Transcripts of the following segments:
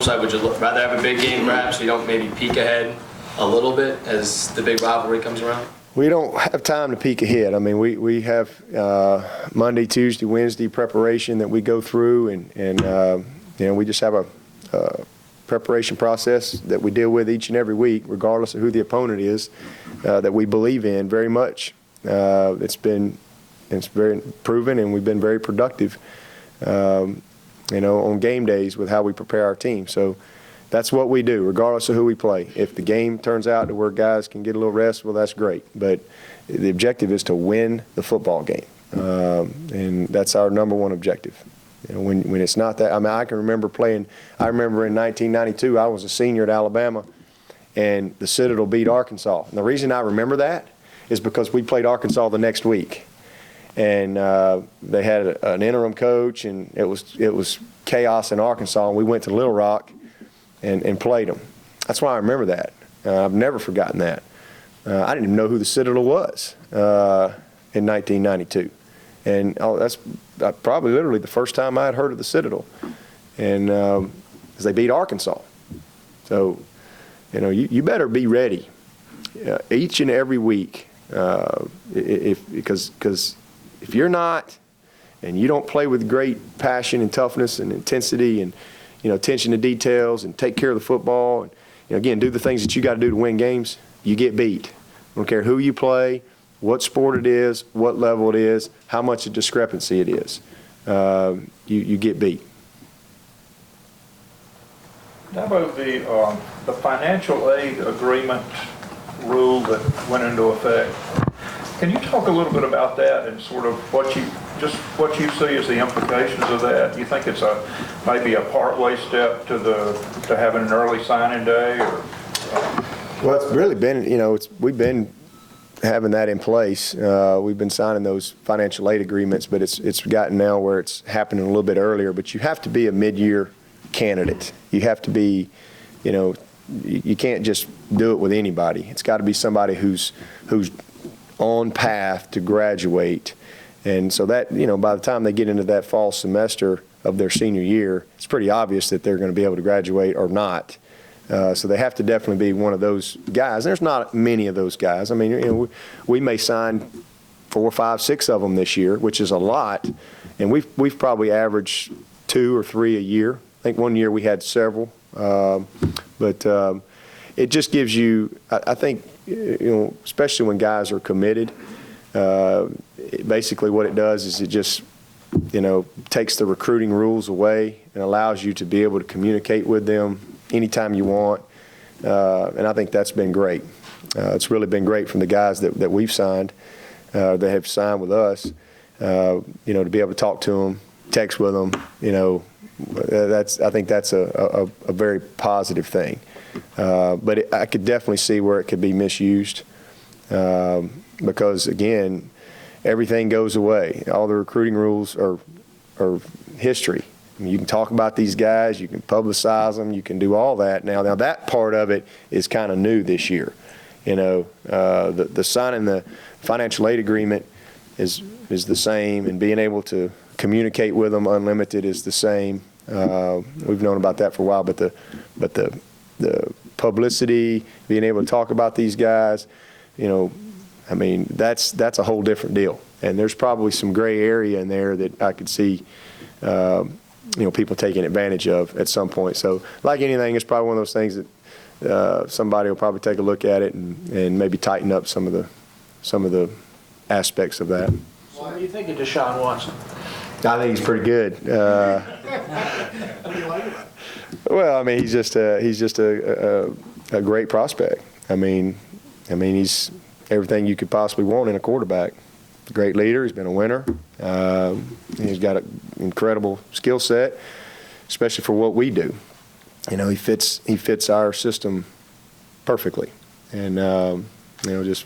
side, would you rather have a big game perhaps so you don't maybe peek ahead a little bit as the big rivalry comes around? We don't have time to peek ahead. I mean, we have Monday, Tuesday, Wednesday preparation that we go through, and we just have a preparation process that we deal with each and every week, regardless of who the opponent is, that we believe in very much. It's very proven, and we've been very productive, on game days with how we prepare our team. So that's what we do, regardless of who we play. If the game turns out to where guys can get a little rest, well, that's great. But the objective is to win the football game, and that's our number one objective. When it's not that, I mean, I can remember playing. I remember in 1992, I was a senior at Alabama, and the Citadel beat Arkansas. And the reason I remember that is because we played Arkansas the next week, and they had an interim coach, and it was chaos in Arkansas. And we went to Little Rock and played them. That's why I remember that. I've never forgotten that. I didn't even know who the Citadel was in 1992. And that's probably literally the first time I had heard of the Citadel. And because they beat Arkansas. So, you better be ready each and every week. Because if you're not, and you don't play with great passion and toughness and intensity and attention to details and take care of the football and again do the things that you got to do to win games, you get beat. I don't care who you play, what sport it is, what level it is, how much a discrepancy it is. You get beat. Dabo, the financial aid agreement rule that went into effect, can you talk a little bit about that and sort of what you see as the implications of that? Do you think it's maybe a partway step to having an early signing day? Well, it's really been, we've been having that in place. We've been signing those financial aid agreements, but it's gotten now where it's happening a little bit earlier. But you have to be a mid-year candidate. You have to be, you can't just do it with anybody. It's got to be somebody who's on path to graduate. And so that, by the time they get into that fall semester of their senior year, it's pretty obvious that they're going to be able to graduate or not. So they have to definitely be one of those guys. There's not many of those guys. I mean, we may sign 4, 5, 6 of them this year, which is a lot. And we've probably averaged 2 or 3 a year. I think one year we had several. But it just gives you, I think, especially when guys are committed, basically what it does is it just, takes the recruiting rules away and allows you to be able to communicate with them anytime you want. And I think that's been great. It's really been great from the guys that we've signed, that have signed with us, to be able to talk to them, text with them, I think that's a very positive thing. But I could definitely see where it could be misused because, again, everything goes away. All the recruiting rules are history. I mean, you can talk about these guys, you can publicize them, you can do all that. Now that part of it is kind of new this year. The signing the financial aid agreement is the same, and being able to communicate with them unlimited is the same. We've known about that for a while, but the publicity, being able to talk about these guys, I mean, that's a whole different deal. And there's probably some gray area in there that I could see, people taking advantage of at some point. So, like anything, it's probably one of those things that somebody will probably take a look at it and maybe tighten up some of the aspects of that. What do you think of Deshaun Watson? I think he's pretty good. Well, I mean, he's just a great prospect. I mean, he's everything you could possibly want in a quarterback. Great leader. He's been a winner. He's got an incredible skill set, especially for what we do. He fits our system perfectly, and just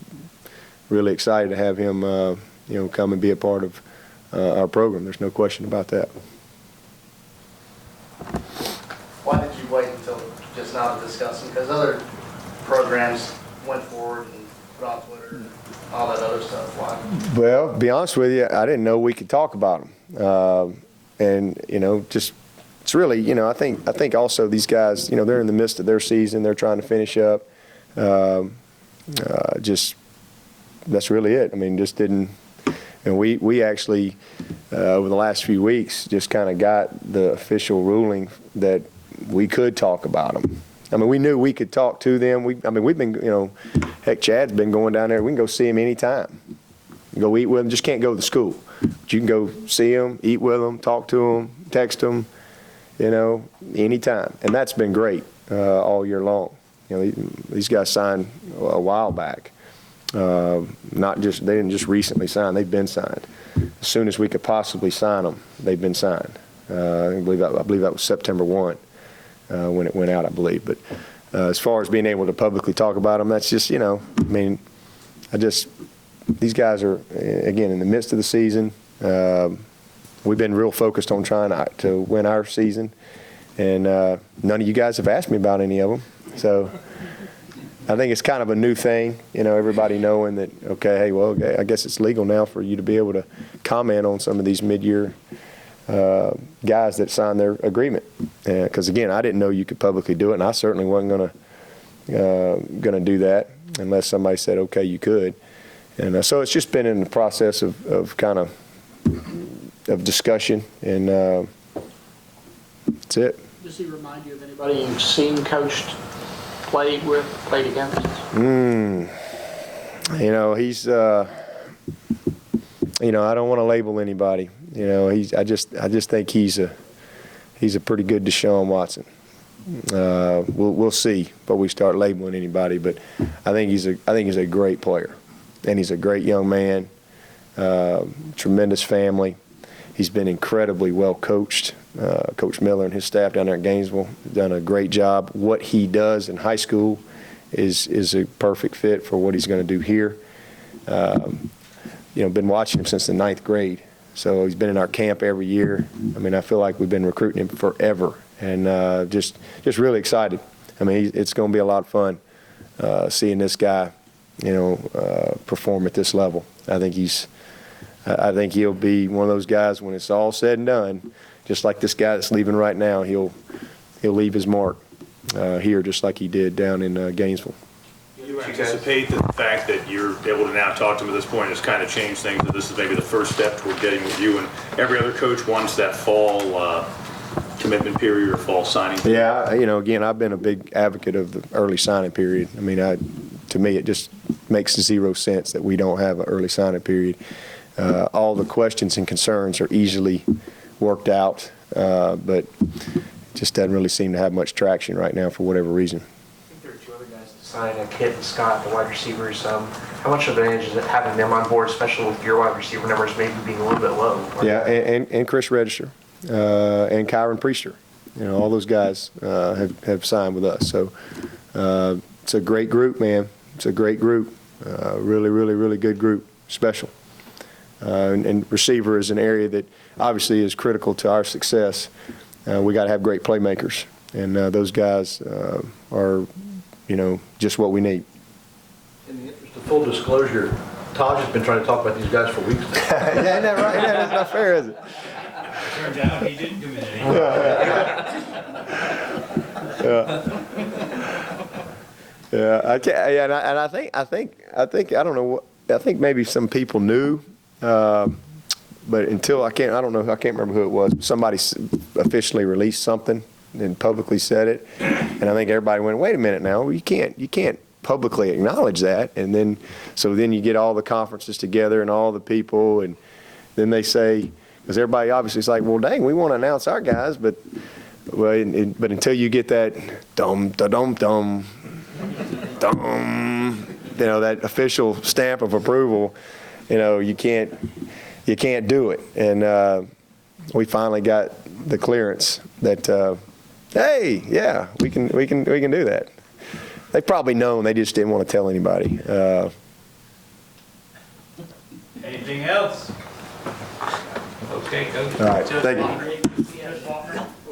really excited to have him come and be a part of our program. There's no question about that. Why did you wait until just now to discuss them? Because other programs went forward and put on Twitter and all that other stuff. Why? Well, to be honest with you, I didn't know we could talk about them. And, just it's really, you know, I think also these guys, you know, they're in the midst of their season. They're trying to finish up. Just that's really it. I mean, just didn't. And we actually over the last few weeks just kind of got the official ruling that we could talk about them. I mean, we knew we could talk to them. We've been, you know, heck, Chad's been going down there. We can go see him anytime. Go eat with them. Just can't go to school. But you can go see them, eat with them, talk to them, text them, you know, anytime. And that's been great all year long. You know, these guys signed a while back. They didn't just recently sign. They've been signed. As soon as we could possibly sign them, they've been signed. I believe that was September 1 when it went out, I believe. But as far as being able to publicly talk about them, that's just, you know, I mean, these guys are, again, in the midst of the season. We've been real focused on trying to win our season. And none of you guys have asked me about any of them. So I think it's kind of a new thing, you know, everybody knowing that, okay, hey, well, okay, I guess it's legal now for you to be able to comment on some of these mid-year guys that signed their agreement. Because, again, I didn't know you could publicly do it, and I certainly wasn't gonna do that unless somebody said, okay, you could. And so it's just been in the process of kind of discussion, and that's it. Does he remind you of anybody you've seen, coached, played against? You know, he's, you know, I don't want to label anybody. You know, I just think he's a pretty good Deshaun Watson. We'll see before we start labeling anybody, but I think he's a great player, and he's a great young man, tremendous family. He's been incredibly well coached. Coach Miller and his staff down there at Gainesville have done a great job. What he does in high school is a perfect fit for what he's going to do here. You know, been watching him since the 9th grade. So he's been in our camp every year. I mean, I feel like we've been recruiting him forever, and just really excited. I mean, it's going to be a lot of fun seeing this guy, you know, perform at this level. I think he'll be one of those guys when it's all said and done. Just like this guy that's leaving right now, he'll leave his mark here, just like he did down in Gainesville. Do you anticipate that the fact that you're able to now talk to him at this point has kind of changed things, that this is maybe the first step toward getting with you and every other coach wants that fall commitment period or fall signing period? Yeah, you know, again, I've been a big advocate of the early signing period. I mean, to me, it just makes zero sense that we don't have an early signing period. All the questions and concerns are easily worked out, but it just doesn't really seem to have much traction right now for whatever reason. I think there are two other guys to sign, Kit and Scott, the wide receivers. How much of an advantage is it having them on board, especially with your wide receiver numbers maybe being a little bit low? Yeah, and Chris Register and Kyron Priester. You know, all those guys have signed with us. So it's a great group, man. It's a great group. Really, really, really good group. Special. And receiver is an area that obviously is critical to our success. We got to have great playmakers, and those guys are, you know, just what we need. In the interest of full disclosure, Taj has been trying to talk about these guys for weeks now. Yeah, isn't that right? Yeah, that's not fair, is it? Turns out he didn't commit anything. Yeah, I can't, yeah, and I think I don't know what, I think maybe some people knew, but until I can't remember who it was. Somebody officially released something and publicly said it, and I think everybody went, wait a minute now, you can't publicly acknowledge that. And then you get all the conferences together and all the people, and then they say, because everybody obviously is like, well, dang, we want to announce our guys, but until you get that dum, you know, that official stamp of approval, you know, you can't do it. And we finally got the clearance that, hey, yeah, we can do that. They've probably known, they just didn't want to tell anybody. Anything else? Okay, go. All right, thank you.